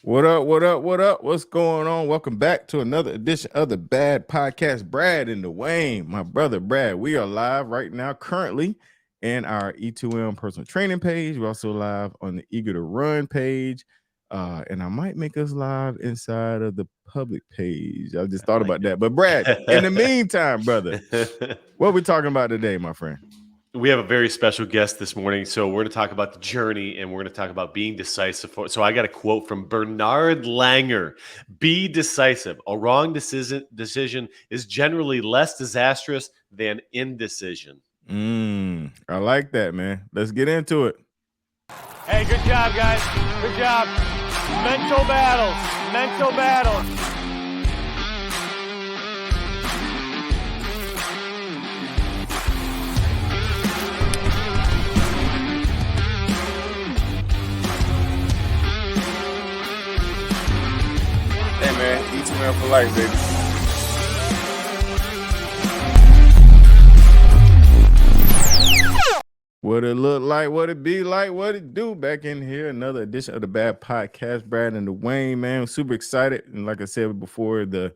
What up? What up? What up? What's going on? Welcome back to another edition of the Bad Podcast. Brad and Dawain, my brother Brad. We are live right now, currently in our E2M personal training page. We're also live on the Eager to Run page. And I might make us live inside of the public page. I just thought about that. But Brad, in the meantime, brother, what are we talking about today, my friend? We have a very special guest this morning. So we're going to talk about the journey and we're going to talk about being decisive. So I got a quote from Bernard Langer. Be decisive. A wrong decision is generally less disastrous than indecision. I like that, man. Let's get into it. Hey, good job, guys. Good job. Mental battles. Mental battles. Hey, man. E2M for life, baby. What it look like, what it be like, what it do back in here. Another edition of the Bad Podcast. Brad and Dawain, man. I'm super excited. And like I said before, the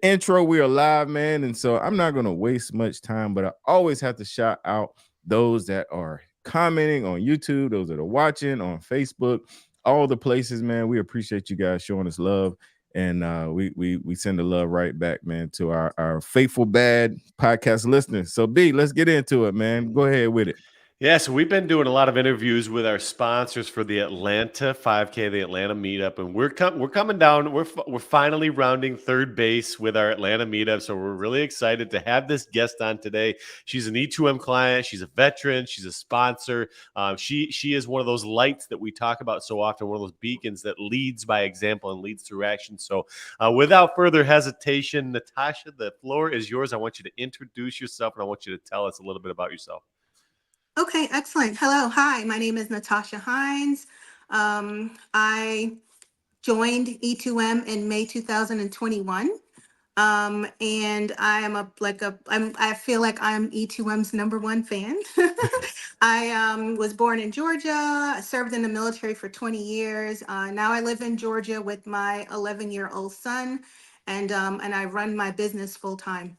intro, we are live, man. And so I'm not going to waste much time, but I always have to shout out those that are commenting on YouTube, those that are watching on Facebook, all the places, man. We appreciate you guys showing us love. And we send the love right back, man, to our faithful Bad Podcast listeners. So B, let's get into it, man. Go ahead with it. Yeah, so we've been doing a lot of interviews with our sponsors for the Atlanta 5K, the Atlanta meetup, and we're coming down. We're finally rounding third base with our Atlanta meetup, so we're really excited to have this guest on today. She's an E2M client. She's a veteran. She's a sponsor. She is one of those lights that we talk about so often, one of those beacons that leads by example and leads through action. So without further hesitation, Natasha, the floor is yours. I want you to introduce yourself, and I want you to tell us a little bit about yourself. Okay, excellent. Hello, hi, my name is Natasha Hinds. I joined E2M in May 2021. And I am I feel like I'm E2M's number one fan. I was born in Georgia. I served in the military for 20 years. Now I live in Georgia with my 11-year-old son, and I run my business full time.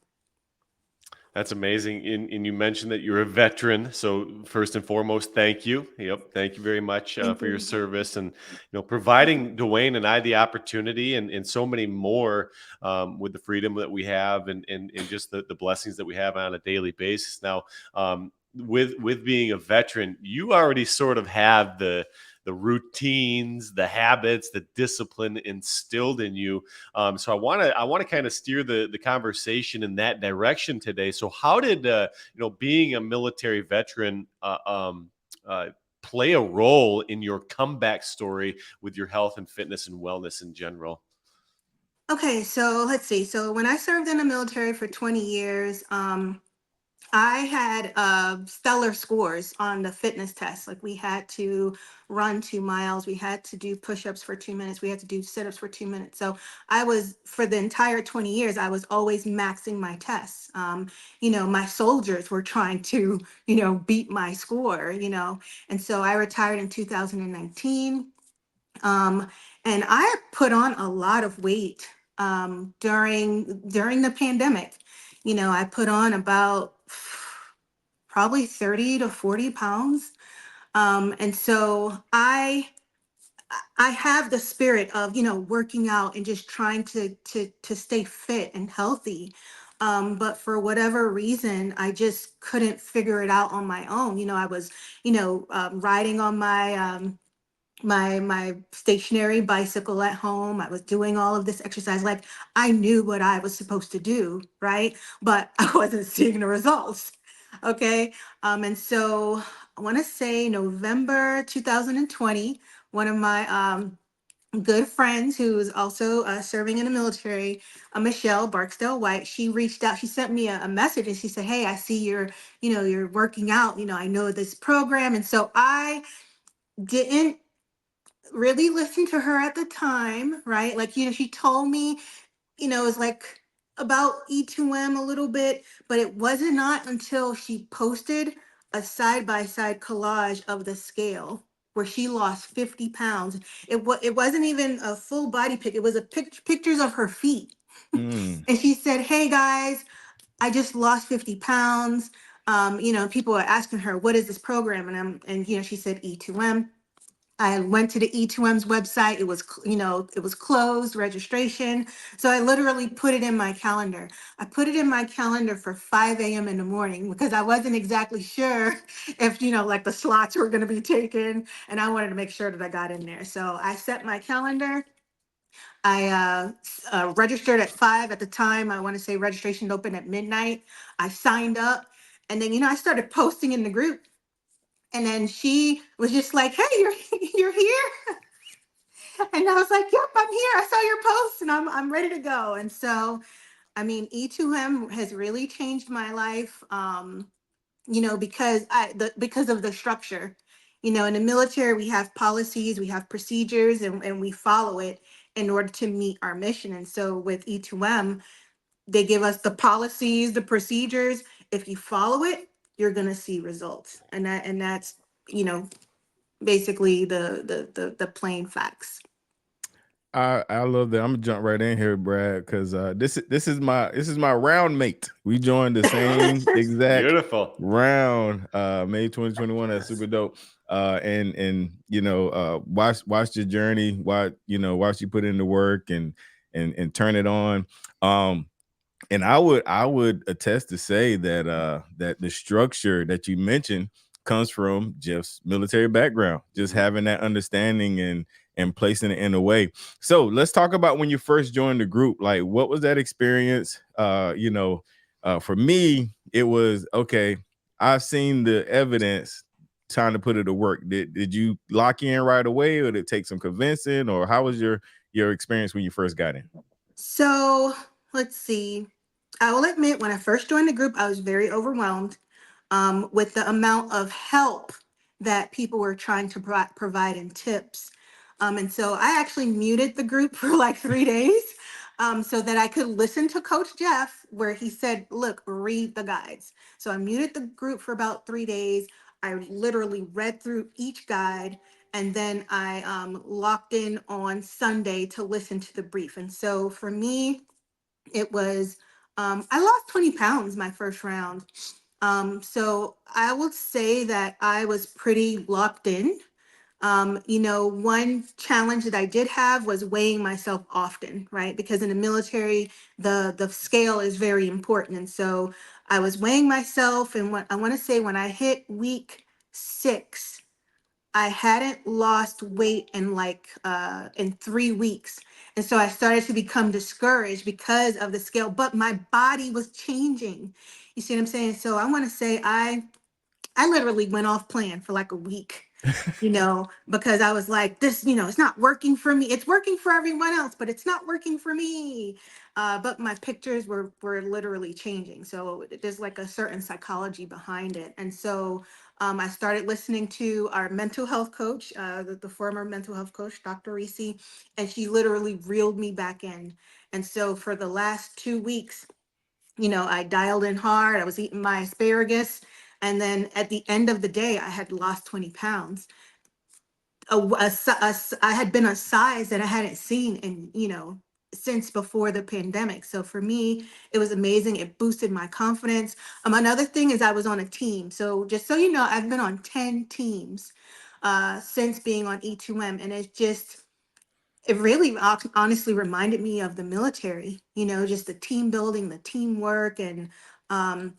That's amazing. And you mentioned that you're a veteran. So first and foremost, thank you. Yep. Thank you very much for your service and, providing Dawain and I the opportunity and so many more with the freedom that we have and just the blessings that we have on a daily basis. Now, with being a veteran, you already sort of have the routines, the habits, the discipline instilled in you. So I want to kind of steer the conversation in that direction today. So how did being a military veteran play a role in your comeback story with your health and fitness and wellness in general? Okay, so let's see. So when I served in the military for 20 years, I had stellar scores on the fitness test. Like we had to run 2 miles, we had to do push-ups for 2 minutes, we had to do sit-ups for 2 minutes. So I was, for the entire 20 years, I was always maxing my tests. My soldiers were trying to, beat my score, And so I retired in 2019. And I put on a lot of weight during the pandemic. I put on about probably 30 to 40 pounds. And so I have the spirit of, working out and just trying to stay fit and healthy. But for whatever reason, I just couldn't figure it out on my own. I was, riding on my stationary bicycle at home. I was doing all of this exercise. Like I knew what I was supposed to do, right? But I wasn't seeing the results. Okay. And so I want to say November 2020, one of my good friends who's also serving in the military, Michelle Barksdale White, she reached out, she sent me a message and she said, hey, I see you're working out, I know this program. And so I didn't really listened to her at the time, right? Like, she told me, it was like about E2M a little bit, but it wasn't not until she posted a side by side collage of the scale, where she lost 50 pounds. It wasn't even a full body pic. It was a pictures of her feet. Mm. And she said, "Hey guys, I just lost 50 pounds." People are asking her, "What is this program?" And she said E2M. I went to the E2M's website. It was, it was closed registration. So I literally put it in my calendar. I put it in my calendar for 5 a.m. in the morning because I wasn't exactly sure if, like the slots were going to be taken. And I wanted to make sure that I got in there. So I set my calendar. I registered at 5 at the time. I want to say registration opened at midnight. I signed up. And then, I started posting in the group. And then she was just like, "Hey, you're here." And I was like, "Yep, I'm here. I saw your post and I'm ready to go." And so, I mean, E2M has really changed my life. Because of the structure. In the military, we have policies, we have procedures, and we follow it in order to meet our mission. And so with E2M, they give us the policies, the procedures. If you follow it, you're gonna see results. And that's, you know, basically the plain facts. I love that. I'm gonna jump right in here, Brad, because this is my round mate. We joined the same exact Beautiful. round, May 2021. That's super dope. And watch your journey. Watch you put in the work and turn it on. And I would attest to say that the structure that you mentioned comes from Jeff's military background, just having that understanding and placing it in a way. So let's talk about when you first joined the group. Like, what was that experience? For me, it was okay. I've seen the evidence. Time to put it to work. Did you lock in right away, or did it take some convincing, or how was your experience when you first got in? So let's see. I will admit, when I first joined the group, I was very overwhelmed with the amount of help that people were trying to provide in tips. And so I actually muted the group for like 3 days so that I could listen to Coach Jeff, where he said, "Look, read the guides." So I muted the group for about 3 days. I literally read through each guide. And then I locked in on Sunday to listen to the brief. And so for me, it was, I lost 20 pounds my first round. So I would say that I was pretty locked in. One challenge that I did have was weighing myself often, right? Because in the military, the scale is very important. And so I was weighing myself, and what I want to say, when I hit week 6, I hadn't lost weight in 3 weeks. And so I started to become discouraged because of the scale, but my body was changing. You see what I'm saying? So I want to say I literally went off plan for like a week, because I was like, this, it's not working for me. It's working for everyone else, but it's not working for me. But my pictures were literally changing. So there's like a certain psychology behind it. And so I started listening to our mental health coach, the former mental health coach, Dr. Reese, and she literally reeled me back in. And so for the last 2 weeks, I dialed in hard. I was eating my asparagus. And then at the end of the day, I had lost 20 pounds. I had been a size that I hadn't seen since before the pandemic. So for me, it was amazing. It boosted my confidence. Another thing is I was on a team. So just so you know, I've been on 10 teams since being on E2M. And it really honestly reminded me of the military, just the team building, the teamwork, and um,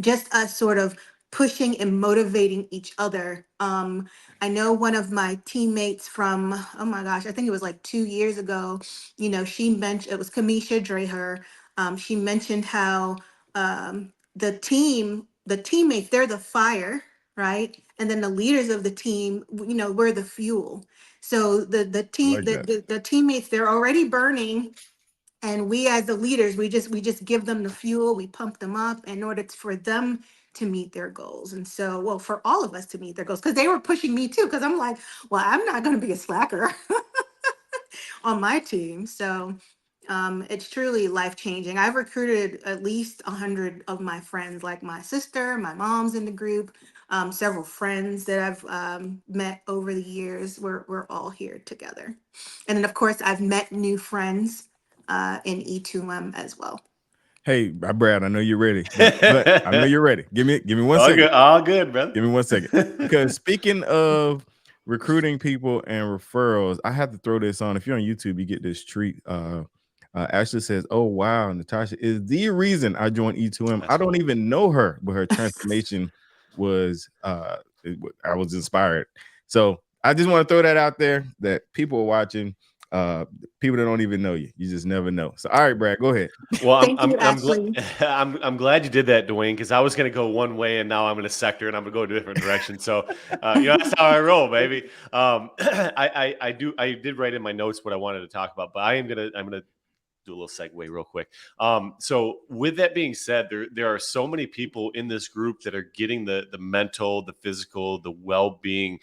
just us sort of pushing and motivating each other. I know one of my teammates from, oh my gosh, I think it was like 2 years ago, she mentioned, it was Kamisha Dreher. She mentioned how the teammates, they're the fire, right? And then the leaders of the team, we're the fuel. So the I team, like that. the teammates, they're already burning, and we as the leaders, we just give them the fuel, we pump them up in order for them to meet their goals. And so, well, for all of us to meet their goals, because they were pushing me too, because I'm like, well, I'm not going to be a slacker on my team. So it's truly life changing. I've recruited at least 100 of my friends, like my sister, my mom's in the group. several friends that I've met over the years. We're all here together. And then, of course, I've met new friends in E2M as well. Hey, Brad, I know you're ready. But I know you're ready. Give me 1 All second. good, all good, brother. Give me 1 second. Because speaking of recruiting people and referrals, I have to throw this on. If you're on YouTube, you get this treat. Ashley says, "Oh wow, Natasha is the reason I joined E2M. I don't even know her, but her transformation was I was inspired." So I just want to throw that out there that people are watching. People that don't even know you. You just never know. So all right, Brad, go ahead. Well, Thank you, Ashley. I'm glad you did that, Dawain, because I was going to go one way and now I'm in a sector and I'm going to go a different direction. So, that's how I roll, baby. I did write in my notes what I wanted to talk about, but I'm going to do a little segue real quick. So with that being said, there are so many people in this group that are getting the mental, the physical, the well-being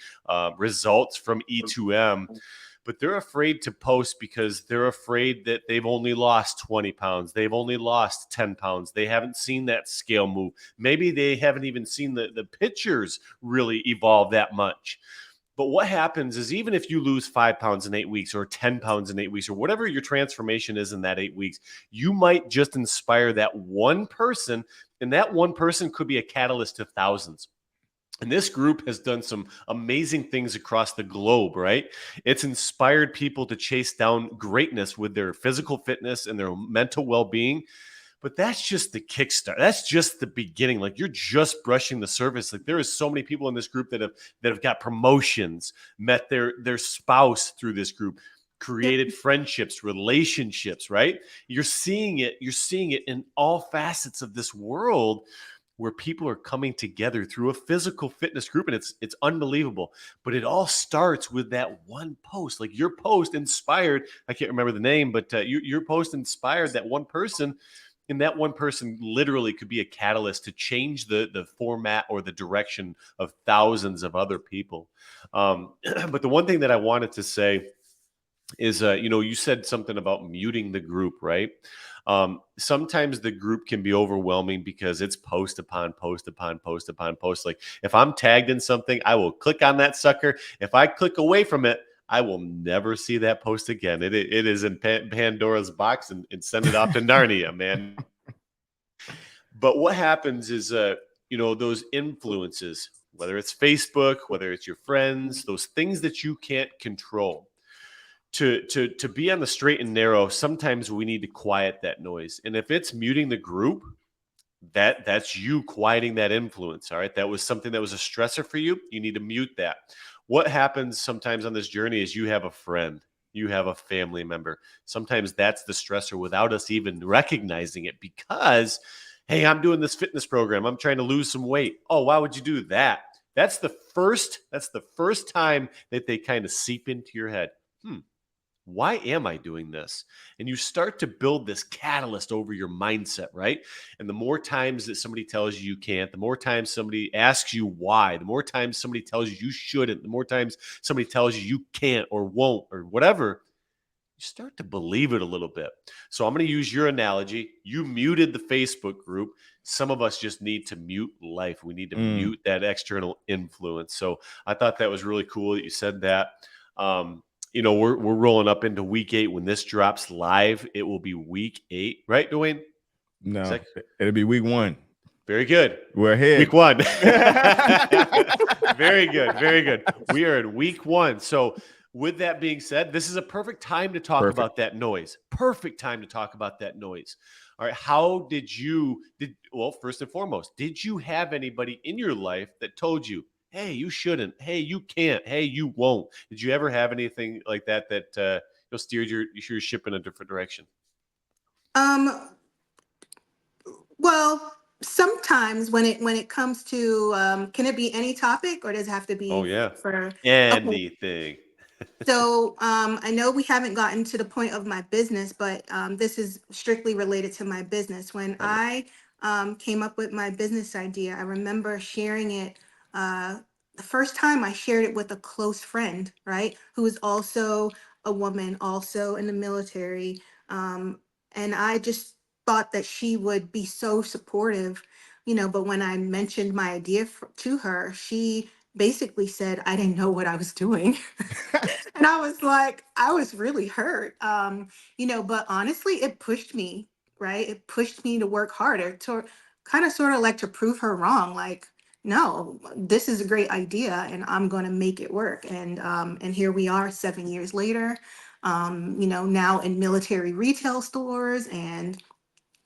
results from E2M, but they're afraid to post because they're afraid that they've only lost 20 pounds. They've only lost 10 pounds. They haven't seen that scale move. Maybe they haven't even seen the pictures really evolve that much. But what happens is even if you lose 5 pounds in 8 weeks or 10 pounds in 8 weeks or whatever your transformation is in that 8 weeks, you might just inspire that one person, and that one person could be a catalyst to thousands. And this group has done some amazing things across the globe, right? It's inspired people to chase down greatness with their physical fitness and their mental well-being. But that's just the kickstart. That's just the beginning. Like you're just brushing the surface. Like there is so many people in this group that have got promotions, met their spouse through this group, created friendships, relationships, right? You're seeing it in all facets of this world where people are coming together through a physical fitness group, and it's unbelievable. But it all starts with that one post. Like your post inspired, I can't remember the name, but your post inspired that one person, and that one person literally could be a catalyst to change the format or the direction of thousands of other people. But the one thing that I wanted to say is, you said something about muting the group, right? Sometimes the group can be overwhelming because it's post upon post upon post upon post. Like if I'm tagged in something, I will click on that sucker. If I click away from it, I will never see that post again. It is in Pandora's box and send it off to Narnia, man. But what happens is, those influences, whether it's Facebook, whether it's your friends, those things that you can't control, to be on the straight and narrow, sometimes we need to quiet that noise. And if it's muting the group, that's you quieting that influence. All right. That was something that was a stressor for you. You need to mute that. What happens sometimes on this journey is you have a friend, you have a family member. Sometimes that's the stressor without us even recognizing it because, hey, I'm doing this fitness program. I'm trying to lose some weight. Oh, why would you do that? That's the first time that they kind of seep into your head. Why am I doing this? And you start to build this catalyst over your mindset, right? And the more times that somebody tells you you can't, the more times somebody asks you why, the more times somebody tells you you shouldn't, the more times somebody tells you you can't or won't or whatever, you start to believe it a little bit. So I'm going to use your analogy. You muted the Facebook group. Some of us just need to mute life. We need to mute that external influence. So I thought that was really cool that you said that. We're rolling up into week 8. When this drops live, it will be week 8, right, Dawain? No, it'll be week 1. Very good. We're ahead. Week 1. Very good. Very good. We are in week 1. So with that being said, this is a perfect time to talk about that noise. Perfect time to talk about that noise. All right. How well, first and foremost, did you have anybody in your life that told you, hey, you shouldn't, hey, you can't, hey, you won't? Did you ever have anything like that steered your ship in a different direction? Well, sometimes when it comes to can it be any topic or does it have to be for anything? Okay. So I know we haven't gotten to the point of my business, but this is strictly related to my business. When I came up with my business idea, I remember sharing it. The first time I shared it with a close friend, right, who is also a woman, also in the military. And I just thought that she would be so supportive. but when I mentioned my idea to her, she basically said I didn't know what I was doing. And I was like, I was really hurt. But honestly, it pushed me, right? It pushed me to work harder, to kind of sort of like to prove her wrong. Like, no, this is a great idea and I'm going to make it work. And here we are 7 years later, now in military retail stores, and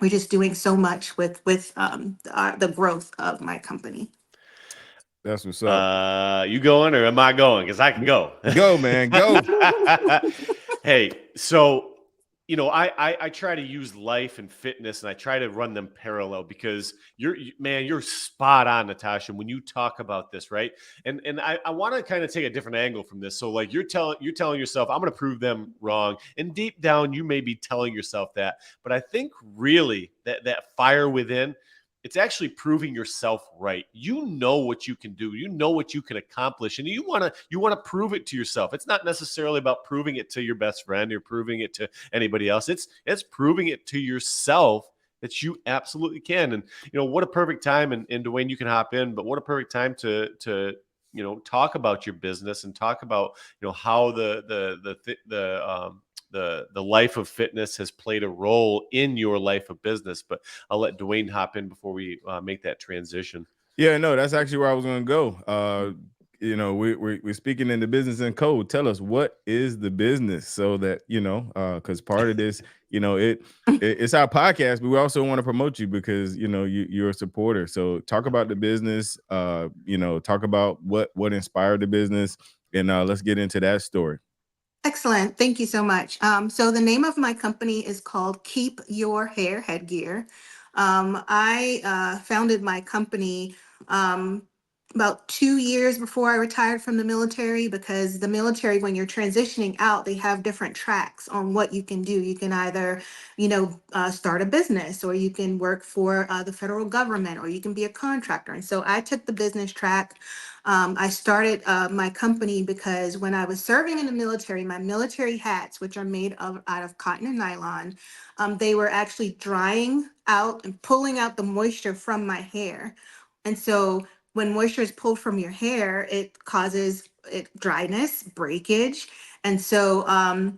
we're just doing so much with the growth of my company. That's what's up. You going or am I going? Because I can go. Go, man, go. Hey, so I try to use life and fitness, and I try to run them parallel because you're spot on, Natasha, when you talk about this, right? And I want to kind of take a different angle from this. So like you're telling yourself, I'm going to prove them wrong, and deep down you may be telling yourself that, but I think really that fire within, it's actually proving yourself right. You know what you can do. You know what you can accomplish, and you want to prove it to yourself. It's not necessarily about proving it to your best friend or proving it to anybody else. It's proving it to yourself that you absolutely can. And what a perfect time. And Dawain, you can hop in, but what a perfect time to talk about your business and talk about how the life of fitness has played a role in your life of business. But I'll let Dawain hop in before we make that transition. Yeah, no, that's actually where I was going to go. We're speaking in the business and code. Tell us, what is the business, so that because part of this, it's our podcast, but we also want to promote you because you're a supporter. So talk about the business. Talk about what inspired the business, and let's get into that story. Excellent. Thank you so much. So the name of my company is called Keep Your Hair Headgear. I founded my company about 2 years before I retired from the military, because the military, when you're transitioning out, they have different tracks on what you can do. You can either, start a business, or you can work for the federal government, or you can be a contractor. And so I took the business track. I started my company because when I was serving in the military, my military hats, which are made out of cotton and nylon, they were actually drying out and pulling out the moisture from my hair. And so when moisture is pulled from your hair, it causes dryness, breakage. And so, I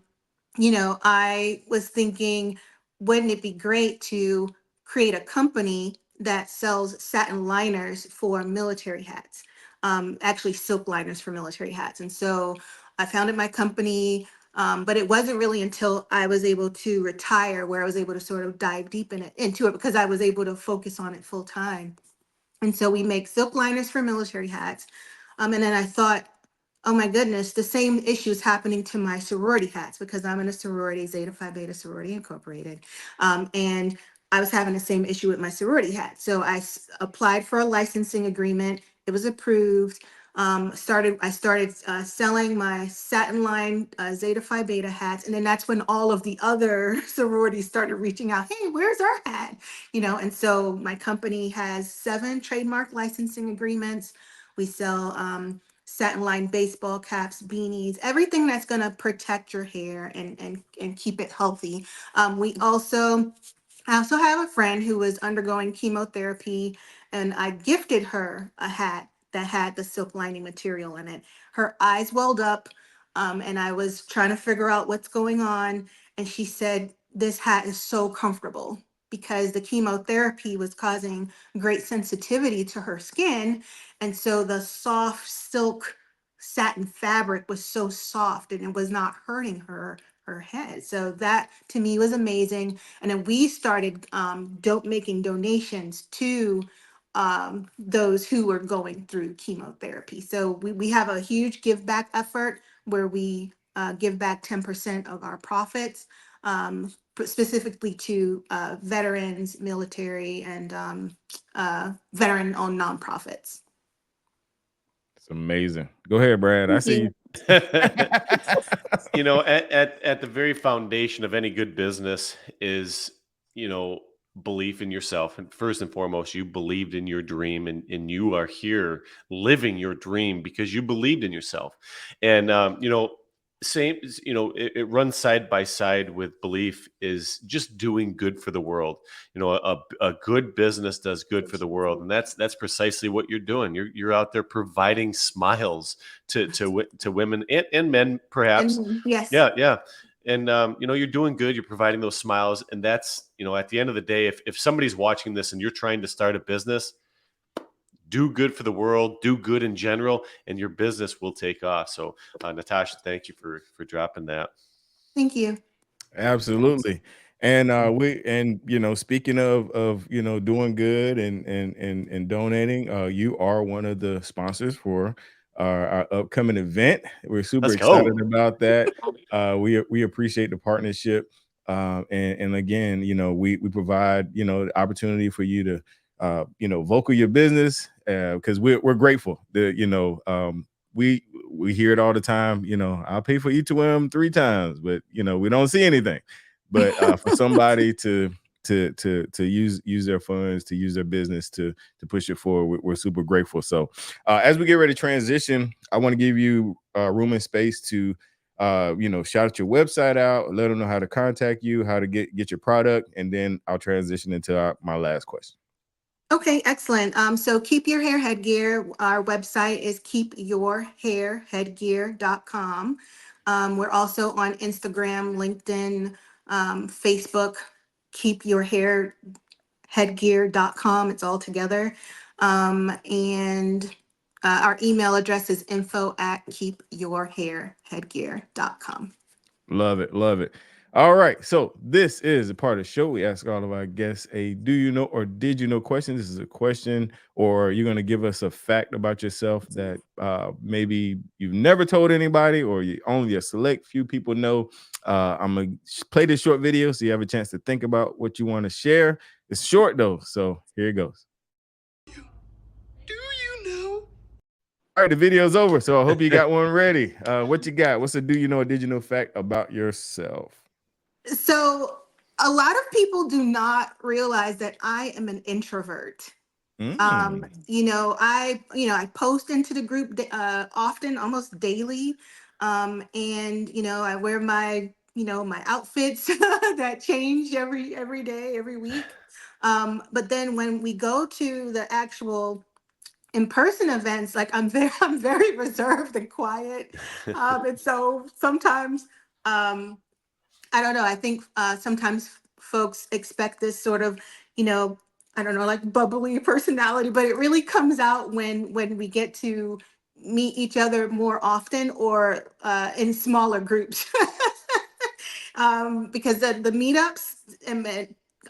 was thinking, wouldn't it be great to create a company that sells satin liners for military hats, actually silk liners for military hats. And so I founded my company, but it wasn't really until I was able to retire where I was able to sort of dive deep into it, because I was able to focus on it full time. And so we make silk liners for military hats. And then I thought, oh my goodness, the same issue is happening to my sorority hats, because I'm in a sorority, Zeta Phi Beta Sorority Incorporated. And I was having the same issue with my sorority hat. So I applied for a licensing agreement. It was approved. I started selling my satin line Zeta Phi Beta hats. And then that's when all of the other sororities started reaching out. Hey, where's our hat? And so my company has 7 trademark licensing agreements. We sell satin line baseball caps, beanies, everything that's going to protect your hair and keep it healthy. I also have a friend who was undergoing chemotherapy, and I gifted her a hat that had the silk lining material in it. Her eyes welled up, and I was trying to figure out what's going on. And she said, this hat is so comfortable, because the chemotherapy was causing great sensitivity to her skin. And so the soft silk satin fabric was so soft, and it was not hurting her head. So that to me was amazing. And then we started making donations to those who were going through chemotherapy. So we have a huge give back effort where we give back 10% of our profits, specifically to veterans, military, and veteran-owned nonprofits. It's amazing. Go ahead, Brad. I see you. At the very foundation of any good business is, belief in yourself. And first and foremost, you believed in your dream, and you are here living your dream because you believed in yourself. And, same, it runs side by side with belief, is just doing good for the world. A good business does good for the world, and that's precisely what you're doing. You're out there providing smiles to women and men, perhaps. And yes. Yeah. And you're doing good. You're providing those smiles, and that's, at the end of the day, if somebody's watching this and you're trying to start a business, do good for the world, do good in general, and your business will take off. So, Natasha, thank you for dropping that. Thank you. Absolutely. And speaking of doing good and donating, you are one of the sponsors for our upcoming event. We're super Let's excited go. about that. We appreciate the partnership. And again, we provide the opportunity for you to vocal your business, because we're grateful that we hear it all the time. I'll pay for E2M 3 times, but we don't see anything. But for somebody to use their funds, to use their business to push it forward, we're super grateful. So as we get ready to transition, I want to give you room and space to shout out your website out, let them know how to contact you, how to get your product, and then I'll transition into my last question. Okay, excellent. So Keep Your Hair Headgear, our website is keepyourhairheadgear.com. We're also on Instagram, LinkedIn, Facebook, keepyourhairheadgear.com. It's all together. And our email address is info@keepyourhairheadgear.com. Love it. Love it. All right. So this is a part of the show. We ask all of our guests a do you know or did you know question. This is a question, or you're going to give us a fact about yourself that maybe you've never told anybody, or only a select few people know. I'm going to play this short video so you have a chance to think about what you want to share. It's short though. So here it goes. Do you know? All right, the video's over, so I hope you got one ready. What you got? What's a do you know or did you know fact about yourself? So a lot of people do not realize that I am an introvert. I post into the group often, almost daily. And I wear my outfits that change every day, every week. But then when we go to the actual in-person events, like I'm very reserved and quiet. And so sometimes I don't know. I think sometimes folks expect this sort of, I don't know, like bubbly personality, but it really comes out when we get to meet each other more often, or in smaller groups. Because the meetups,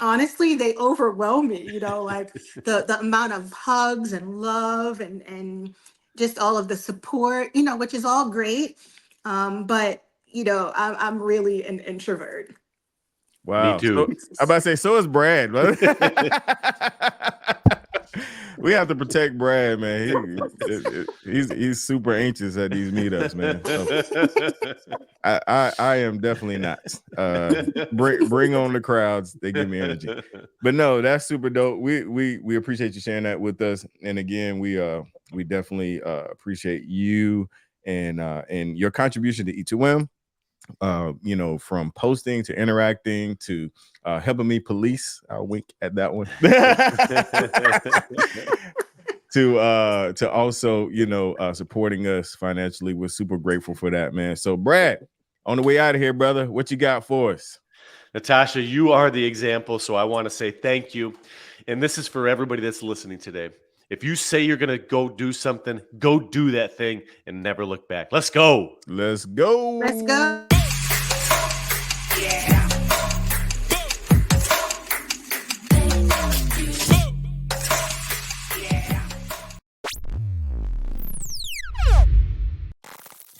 honestly, they overwhelm me. Like the amount of hugs and love and just all of the support, which is all great. But I'm really an introvert. Me Wow. So too. I'm about to say, so is Brad. We have to protect Brad, man. He's super anxious at these meetups, man. So I am definitely not. Bring on the crowds. They give me energy. But no, that's super dope. We appreciate you sharing that with us. And again, we definitely appreciate you and your contribution to E2M. From posting to interacting to helping me police. I'll wink at that one. to also supporting us financially. We're super grateful for that, man. So Brad, on the way out of here, brother, what you got for us? Natasha, you are the example, so I want to say thank you. And this is for everybody that's listening today. If you say you're going to go do something, go do that thing and never look back. Let's go. Let's go. Let's go.